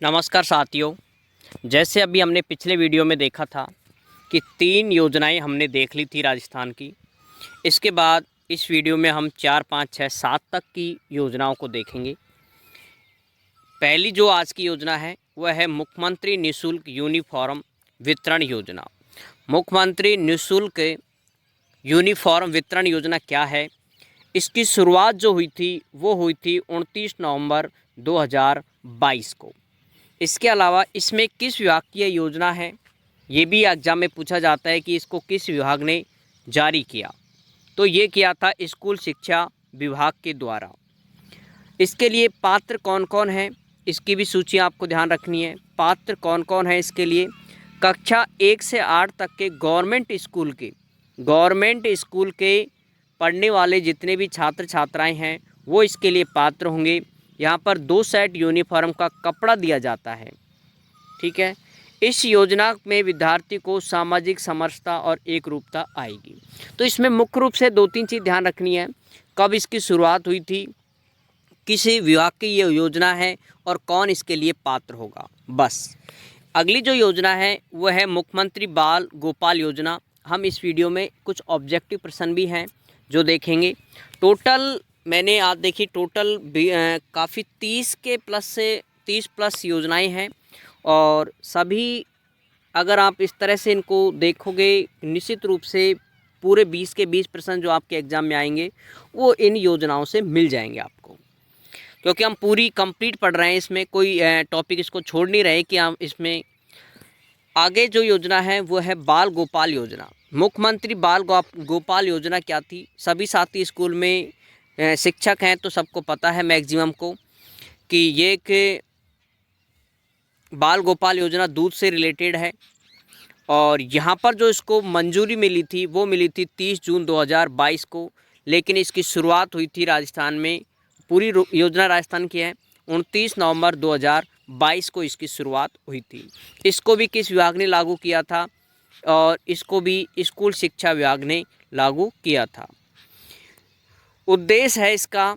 नमस्कार साथियों। जैसे अभी हमने पिछले वीडियो में देखा था कि 3 योजनाएं हमने देख ली थी राजस्थान की। इसके बाद इस वीडियो में हम 4, 5, 6, 7 तक की योजनाओं को देखेंगे। पहली जो आज की योजना है वह है मुख्यमंत्री निःशुल्क यूनिफॉर्म वितरण योजना। मुख्यमंत्री निःशुल्क यूनिफॉर्म वितरण योजना क्या है? इसकी शुरुआत जो हुई थी वो हुई थी 29 नवंबर 2022 को। इसके अलावा इसमें किस विभाग की यह योजना है, ये भी एग्जाम में पूछा जाता है कि इसको किस विभाग ने जारी किया। तो ये किया था स्कूल शिक्षा विभाग के द्वारा। इसके लिए पात्र कौन कौन है, इसकी भी सूची आपको ध्यान रखनी है। पात्र कौन कौन है इसके लिए? कक्षा 1 से 8 तक के गवर्नमेंट स्कूल के पढ़ने वाले जितने भी छात्र छात्राएं हैं वो इसके लिए पात्र होंगे। यहाँ पर 2 सेट यूनिफॉर्म का कपड़ा दिया जाता है। ठीक है। इस योजना में विद्यार्थी को सामाजिक समरसता और एकरूपता आएगी। तो इसमें मुख्य रूप से 2-3 चीज़ ध्यान रखनी है। कब इसकी शुरुआत हुई थी, किसी विभाग की ये योजना है और कौन इसके लिए पात्र होगा, बस। अगली जो योजना है वह है मुख्यमंत्री बाल गोपाल योजना। हम इस वीडियो में कुछ ऑब्जेक्टिव प्रश्न भी हैं जो देखेंगे। टोटल मैंने आज देखी, टोटल काफ़ी 30 प्लस योजनाएं हैं और सभी अगर आप इस तरह से इनको देखोगे निश्चित रूप से पूरे 20 के 20 प्रश्न जो आपके एग्ज़ाम में आएंगे वो इन योजनाओं से मिल जाएंगे आपको, क्योंकि हम पूरी कंप्लीट पढ़ रहे हैं। इसमें कोई टॉपिक इसको छोड़ नहीं रहे कि हम इसमें आगे जो योजना है वो है बाल गोपाल योजना। मुख्यमंत्री बाल गोपाल योजना क्या थी? सभी साथी स्कूल में शिक्षक हैं तो सबको पता है मैक्सिमम को कि ये एक बाल गोपाल योजना दूध से रिलेटेड है। और यहाँ पर जो इसको मंजूरी मिली थी वो मिली थी 30 जून 2022 को, लेकिन इसकी शुरुआत हुई थी राजस्थान में। पूरी योजना राजस्थान की है। 29 नवंबर 2022 को इसकी शुरुआत हुई थी। इसको भी किस विभाग ने लागू किया था? और इसको भी स्कूल शिक्षा विभाग ने लागू किया था। उद्देश्य है इसका,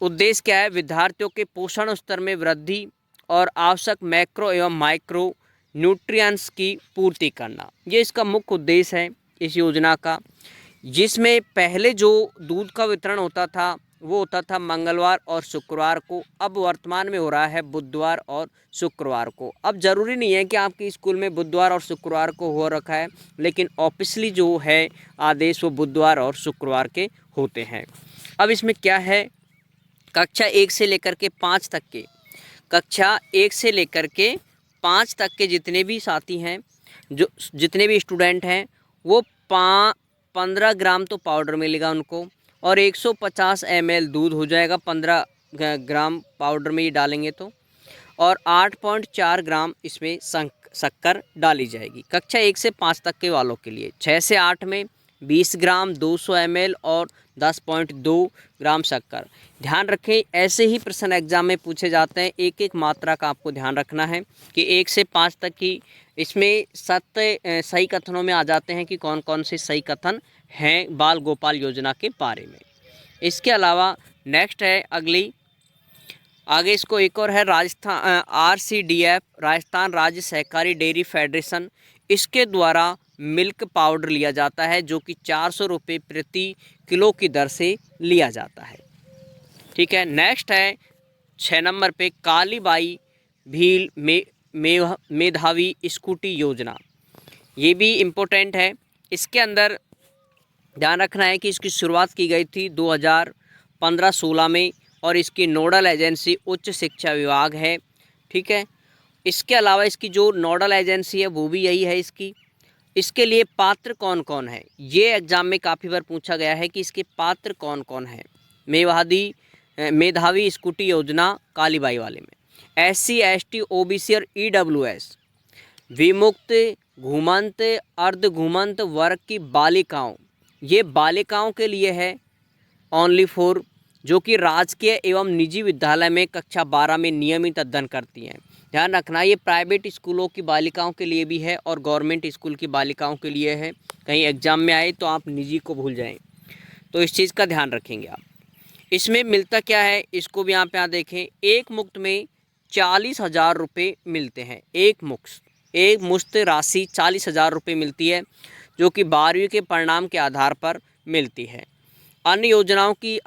उद्देश्य क्या है? विद्यार्थियों के पोषण स्तर में वृद्धि और आवश्यक मैक्रो एवं माइक्रो न्यूट्रिएंट्स की पूर्ति करना, ये इसका मुख्य उद्देश्य है इस योजना का। जिसमें पहले जो दूध का वितरण होता था वो होता था मंगलवार और शुक्रवार को, अब वर्तमान में हो रहा है बुधवार और शुक्रवार को। अब ज़रूरी नहीं है कि आपके स्कूल में बुधवार और शुक्रवार को हो रखा है, लेकिन ऑफिशियली जो है आदेश वो बुधवार और शुक्रवार के होते हैं। अब इसमें क्या है? कक्षा 1 से लेकर के 5 तक के, कक्षा 1 से लेकर के 5 तक के जितने भी साथी हैं, जो जितने भी स्टूडेंट हैं, वो 15 ग्राम तो पाउडर मिलेगा उनको और 150 ml दूध हो जाएगा 15 ग्राम पाउडर में ये डालेंगे तो, और 8.4 ग्राम इसमें शक्कर डाली जाएगी। कक्षा 1 से 5 तक के वालों के लिए 6 से 8 में 20 ग्राम 200 ml और 10.2 ग्राम शक्कर। ध्यान रखें, ऐसे ही प्रश्न एग्जाम में पूछे जाते हैं। एक एक मात्रा का आपको ध्यान रखना है कि 1 से 5 तक की इसमें 7 सही कथनों में आ जाते हैं कि कौन कौन से सही कथन हैं बाल गोपाल योजना के बारे में। इसके अलावा नेक्स्ट है अगली, आगे इसको एक और है राजस्थान RCDF, राजस्थान राज्य सहकारी डेयरी फेडरेशन। इसके द्वारा मिल्क पाउडर लिया जाता है जो कि 400 रुपये प्रति किलो की दर से लिया जाता है। ठीक है। नेक्स्ट है 6 नंबर पे कालीबाई भील मेधावी स्कूटी योजना। ये भी इम्पोर्टेंट है। इसके अंदर ध्यान रखना है कि इसकी शुरुआत की गई थी 2015-16 में और इसकी नोडल एजेंसी उच्च शिक्षा विभाग है। ठीक है। इसके अलावा इसकी जो नोडल एजेंसी है वो भी यही है इसकी। इसके लिए पात्र कौन कौन है, ये एग्ज़ाम में काफ़ी बार पूछा गया है कि इसके पात्र कौन कौन है। मेधावी स्कूटी योजना कालीबाई वाले में SC ST OBC और EWS विमुक्त घूमंत अर्ध घूमंत वर्ग की बालिकाओं, ये बालिकाओं के लिए है ओनली फॉर, जो कि राजकीय एवं निजी विद्यालय में कक्षा 12 में नियमित अध्ययन करती हैं। ध्यान रखना, ये प्राइवेट स्कूलों की बालिकाओं के लिए भी है और गवर्नमेंट स्कूल की बालिकाओं के लिए है। कहीं एग्जाम में आए तो आप निजी को भूल जाएं, तो इस चीज़ का ध्यान रखेंगे आप। इसमें मिलता क्या है इसको भी यहाँ पे देखें। एक मुक्त में 40,000 रुपये मिलते हैं। एक मुश्त राशि 40,000 रुपये मिलती है, जो कि 12वीं के परिणाम के आधार पर मिलती है। अन्य योजनाओं की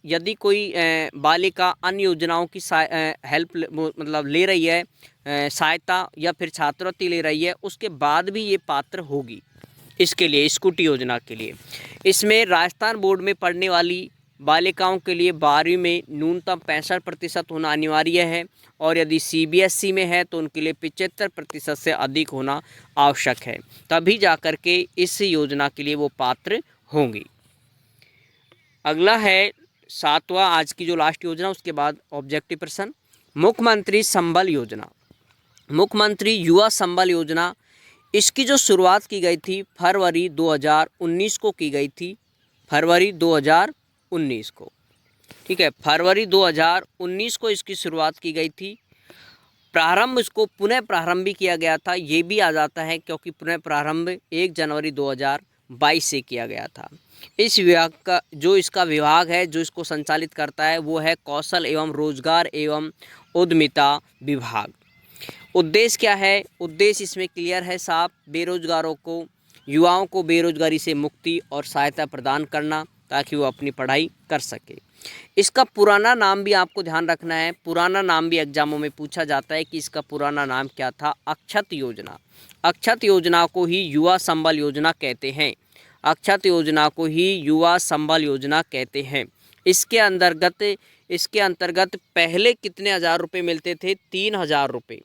यदि कोई बालिका अन्य योजनाओं की हेल्प मतलब ले रही है, सहायता या फिर छात्रवृत्ति ले रही है, उसके बाद भी ये पात्र होगी इसके लिए, स्कूटी योजना के लिए। इसमें राजस्थान बोर्ड में पढ़ने वाली बालिकाओं के लिए 12वीं में न्यूनतम 65% होना अनिवार्य है, और यदि CBSE में है तो उनके लिए 75% से अधिक होना आवश्यक है, तभी जाकर के इस योजना के लिए वो पात्र होंगी। अगला है 7वां, आज की जो लास्ट योजना, उसके बाद ऑब्जेक्टिव प्रश्न। मुख्यमंत्री संबल योजना, मुख्यमंत्री युवा संबल योजना, इसकी जो शुरुआत की गई थी फरवरी 2019 को की गई थी, फरवरी 2019 को, ठीक है, फरवरी 2019 को इसकी शुरुआत की गई थी। प्रारंभ इसको पुनः प्रारंभ भी किया गया था, ये भी आ जाता है क्योंकि पुनः प्रारंभ 1 जनवरी 2022 से किया गया था। इस विभाग का जो इसका विभाग है, जो इसको संचालित करता है, वो है कौशल एवं रोजगार एवं उद्यमिता विभाग। उद्देश्य क्या है? उद्देश्य इसमें क्लियर है साहब, बेरोजगारों को, युवाओं को बेरोजगारी से मुक्ति और सहायता प्रदान करना, ताकि वो अपनी पढ़ाई कर सके। इसका पुराना नाम भी आपको ध्यान रखना है, पुराना नाम भी एग्जामों में पूछा जाता है कि इसका पुराना नाम क्या था। अक्षत योजना, अक्षत योजना को ही युवा संबल योजना कहते हैं, अक्षत योजना को ही युवा संबल योजना कहते हैं। इसके अंतर्गत पहले कितने हज़ार रुपये मिलते थे? 3,000 रुपये।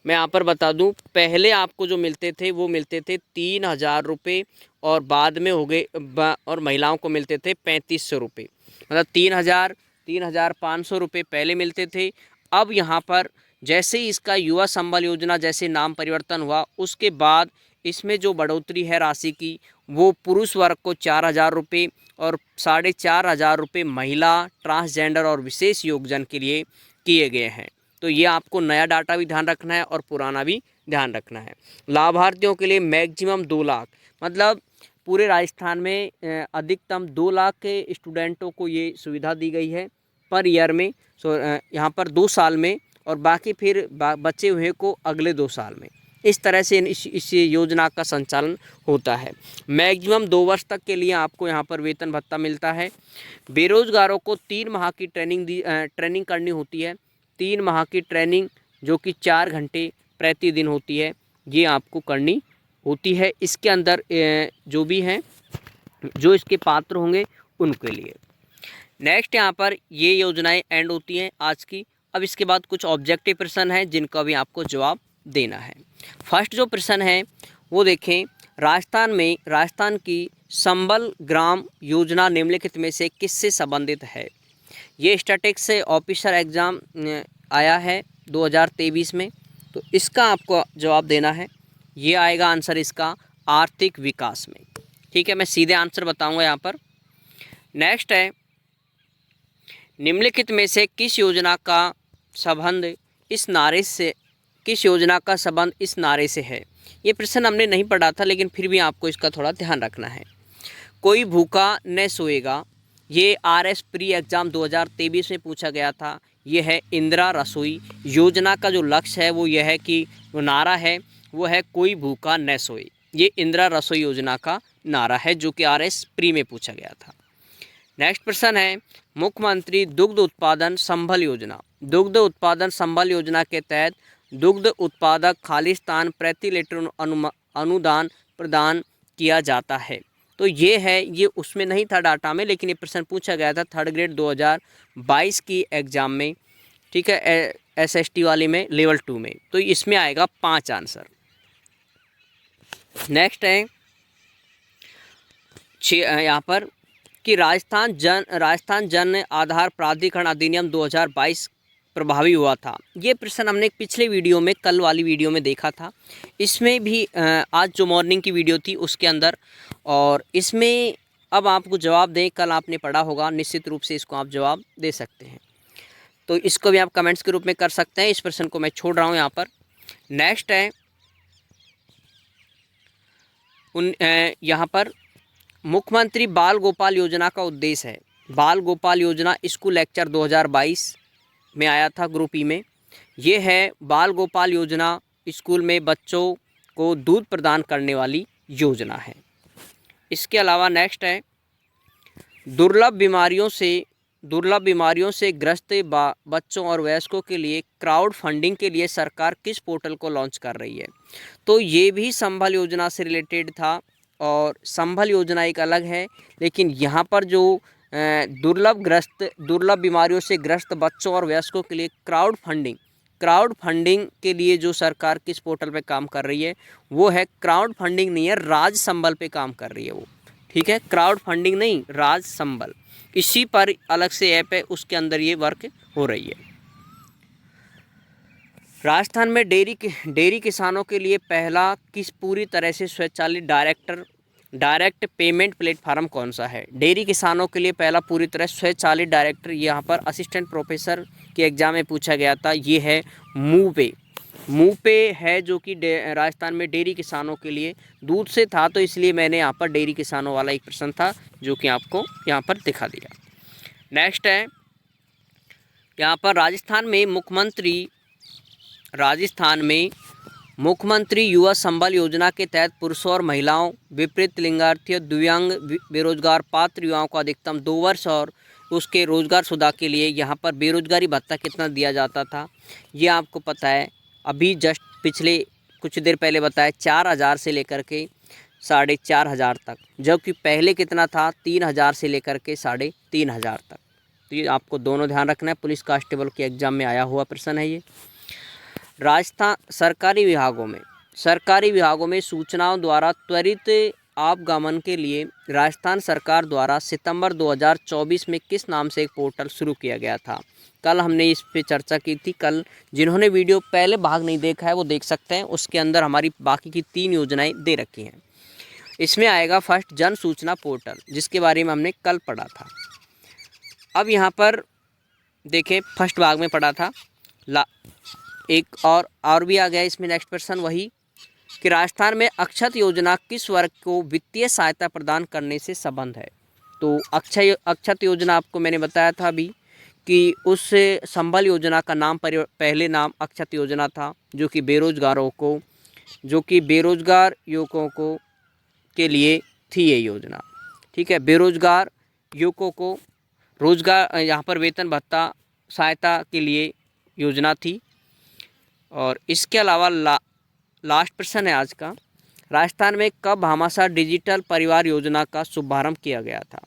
मैं यहाँ पर बता दूं, पहले आपको जो मिलते थे वो मिलते थे 3,000 रुपये, और बाद में हो गए, और महिलाओं को मिलते थे 3,500 रुपये, मतलब 3,500 रुपये पहले मिलते थे। अब यहाँ पर जैसे ही इसका युवा संबल योजना जैसे नाम परिवर्तन हुआ, उसके बाद इसमें जो बढ़ोतरी है राशि की, वो पुरुष वर्ग को 4,000 रुपये और 4,500 रुपये महिला, ट्रांसजेंडर और विशेष योगजन के लिए किए गए हैं। तो ये आपको नया डाटा भी ध्यान रखना है और पुराना भी ध्यान रखना है। लाभार्थियों के लिए मैक्सिमम 2 लाख, मतलब पूरे राजस्थान में अधिकतम 2 लाख के स्टूडेंटों को ये सुविधा दी गई है पर ईयर में, यहाँ पर 2 साल में, और बाकी फिर बचे हुए को अगले 2 साल में। इस तरह से इस योजना का संचालन होता है। मैक्सिमम 2 वर्ष तक के लिए आपको यहाँ पर वेतन भत्ता मिलता है। बेरोजगारों को 3 माह की ट्रेनिंग करनी होती है, 3 माह की ट्रेनिंग जो कि 4 घंटे प्रतिदिन होती है, ये आपको करनी होती है। इसके अंदर जो भी हैं, जो इसके पात्र होंगे उनके लिए। नेक्स्ट यहाँ पर ये योजनाएं एंड होती हैं आज की। अब इसके बाद कुछ ऑब्जेक्टिव प्रश्न हैं जिनका भी आपको जवाब देना है। फर्स्ट जो प्रश्न है वो देखें, राजस्थान की संबल ग्राम योजना निम्नलिखित में से किससे संबंधित है? ये स्टैटिस्टिक्स ऑफिसर एग्ज़ाम आया है 2023 में, तो इसका आपको जवाब देना है। ये आएगा आंसर इसका आर्थिक विकास में। ठीक है, मैं सीधे आंसर बताऊंगा यहाँ पर। नेक्स्ट है, निम्नलिखित में से किस योजना का संबंध इस नारे से है? ये प्रश्न हमने नहीं पढ़ा था, लेकिन फिर भी आपको इसका थोड़ा ध्यान रखना है। कोई भूखा न सोएगा, ये RS प्री एग्ज़ाम 2023 में पूछा गया था। ये है इंदिरा रसोई योजना का जो लक्ष्य है वो यह है कि वो नारा है वो है कोई भूखा न सोए। ये इंदिरा रसोई योजना का नारा है जो कि RS प्री में पूछा गया था। नेक्स्ट प्रश्न है, मुख्यमंत्री दुग्ध उत्पादन संबल योजना, दुग्ध उत्पादन संबल योजना के तहत दुग्ध उत्पादक खालिस्तान प्रति लीटर अनुदान प्रदान किया जाता है। तो ये है, ये उसमें नहीं था डाटा में, लेकिन ये प्रश्न पूछा गया था 3rd ग्रेड 2022 की एग्ज़ाम में। ठीक है, SST वाली में लेवल 2 में, तो इसमें आएगा 5 आंसर। नेक्स्ट है यहाँ पर कि राजस्थान जन आधार प्राधिकरण अधिनियम 2022 प्रभावी हुआ था। ये प्रश्न हमने पिछले वीडियो में, कल वाली वीडियो में देखा था। इसमें भी आज जो मॉर्निंग की वीडियो थी उसके अंदर, और इसमें अब आपको जवाब दें, कल आपने पढ़ा होगा, निश्चित रूप से इसको आप जवाब दे सकते हैं। तो इसको भी आप कमेंट्स के रूप में कर सकते हैं। इस प्रश्न को मैं छोड़ रहा हूँ यहाँ पर। नेक्स्ट है यहाँ पर मुख्यमंत्री बाल गोपाल योजना का उद्देश्य है। बाल गोपाल योजना स्कूल लेक्चर 2022 में आया था ग्रुप ई में। ये है बाल गोपाल योजना, स्कूल में बच्चों को दूध प्रदान करने वाली योजना है। इसके अलावा नेक्स्ट है दुर्लभ बीमारियों से ग्रस्त बच्चों और वयस्कों के लिए क्राउड फंडिंग के लिए सरकार किस पोर्टल को लॉन्च कर रही है। तो ये भी संबल योजना से रिलेटेड था और संबल योजना एक अलग है, लेकिन यहाँ पर जो दुर्लभ बीमारियों से ग्रस्त बच्चों और वयस्कों के लिए क्राउड फंडिंग के लिए जो सरकार किस पोर्टल पे काम कर रही है वो है क्राउड फंडिंग नहीं है, राज संबल पे काम कर रही है वो। ठीक है, क्राउड फंडिंग नहीं, राज संबल, इसी पर अलग से ऐप है, उसके अंदर ये वर्क हो रही है। राजस्थान में डेयरी किसानों के लिए पहला किस पूरी तरह से स्वचालित डायरेक्ट पेमेंट प्लेटफार्म कौन सा है। डेयरी किसानों के लिए पहला पूरी तरह स्वचालित डायरेक्टर, यहाँ पर असिस्टेंट प्रोफेसर के एग्जाम में पूछा गया था, ये है मूपे है, जो कि राजस्थान में डेयरी किसानों के लिए दूध से था, तो इसलिए मैंने यहाँ पर डेयरी किसानों वाला एक प्रश्न था जो कि आपको यहाँ पर दिखा दिया। नेक्स्ट है यहाँ पर राजस्थान में मुख्यमंत्री युवा संबल योजना के तहत पुरुषों और महिलाओं, विपरीत लिंगार्थियों, दिव्यांग, बेरोजगार पात्र युवाओं को अधिकतम 2 वर्ष और उसके रोजगार सुधार के लिए यहाँ पर बेरोजगारी भत्ता कितना दिया जाता था, ये आपको पता है। अभी जस्ट पिछले कुछ देर पहले बताया 4,000 से लेकर के 4,500 तक, जबकि पहले कितना था 3,000 से लेकर के 3,500 तक। तो ये आपको दोनों ध्यान रखना है, पुलिस कांस्टेबल के एग्जाम में आया हुआ प्रश्न है ये। राजस्थान सरकारी विभागों में सूचनाओं द्वारा त्वरित आवागमन के लिए राजस्थान सरकार द्वारा सितंबर 2024 में किस नाम से एक पोर्टल शुरू किया गया था। कल हमने इस पे चर्चा की थी। कल जिन्होंने वीडियो पहले भाग नहीं देखा है वो देख सकते हैं, उसके अंदर हमारी बाकी की 3 योजनाएं दे रखी हैं। इसमें आएगा फर्स्ट जन सूचना पोर्टल, जिसके बारे में हमने कल पढ़ा था। अब यहाँ पर देखें, फर्स्ट भाग में पढ़ा था, एक और भी आ गया इसमें नेक्स्ट प्रश्न वही कि राजस्थान में अक्षत योजना किस वर्ग को वित्तीय सहायता प्रदान करने से संबंध है। तो अक्षत योजना आपको मैंने बताया था अभी कि उस संबल योजना का नाम पहले नाम अक्षत योजना था, जो कि बेरोजगार युवकों को के लिए थी ये योजना। ठीक है, बेरोजगार युवकों को रोजगार, यहाँ पर वेतन भत्ता सहायता के लिए योजना थी। और इसके अलावा लास्ट प्रश्न है आज का, राजस्थान में कब भामाशाह डिजिटल परिवार योजना का शुभारंभ किया गया था।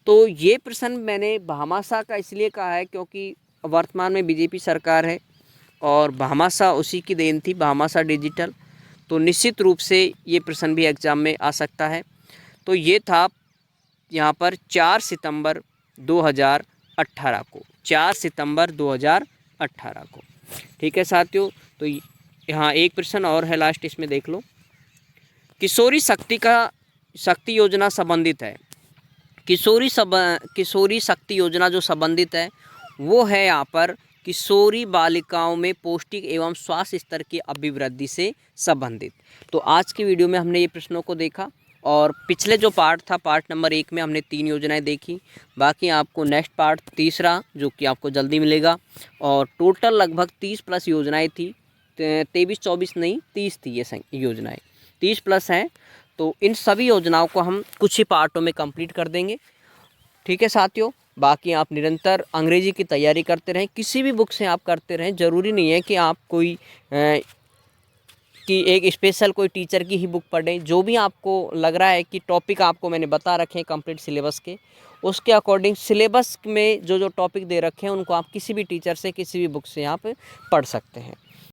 तो ये प्रश्न मैंने भामाशाह का इसलिए कहा है क्योंकि वर्तमान में बीजेपी सरकार है और भामाशाह उसी की देन थी, भामाशाह डिजिटल। तो निश्चित रूप से ये प्रश्न भी एग्जाम में आ सकता है। तो ये था यहाँ पर 4 सितंबर 2018 को, 4 सितंबर 2018 को। ठीक है साथियों, तो यहाँ एक प्रश्न और है लास्ट, इसमें देख लो। किशोरी शक्ति योजना संबंधित है, किशोरी शक्ति योजना जो संबंधित है वो है यहाँ पर किशोरी बालिकाओं में पौष्टिक एवं स्वास्थ्य स्तर की अभिवृद्धि से संबंधित। तो आज की वीडियो में हमने ये प्रश्नों को देखा और पिछले जो पार्ट था, पार्ट नंबर 1 में हमने 3 योजनाएं देखी। बाकी आपको नेक्स्ट पार्ट तीसरा जो कि आपको जल्दी मिलेगा, और टोटल लगभग 30 प्लस योजनाएं थी, 23-24 नहीं 30 थी ये योजनाएं, 30 प्लस हैं। तो इन सभी योजनाओं को हम कुछ ही पार्टों में कंप्लीट कर देंगे। ठीक है साथियों, बाकी आप निरंतर अंग्रेजी की तैयारी करते रहें, किसी भी बुक से आप करते रहें। ज़रूरी नहीं है कि आप कोई कि एक स्पेशल कोई टीचर की ही बुक पढ़ें। जो भी आपको लग रहा है कि टॉपिक आपको मैंने बता रखे हैं कंप्लीट सिलेबस के, उसके अकॉर्डिंग सिलेबस में जो टॉपिक दे रखे हैं उनको आप किसी भी टीचर से, किसी भी बुक से आप पढ़ सकते हैं।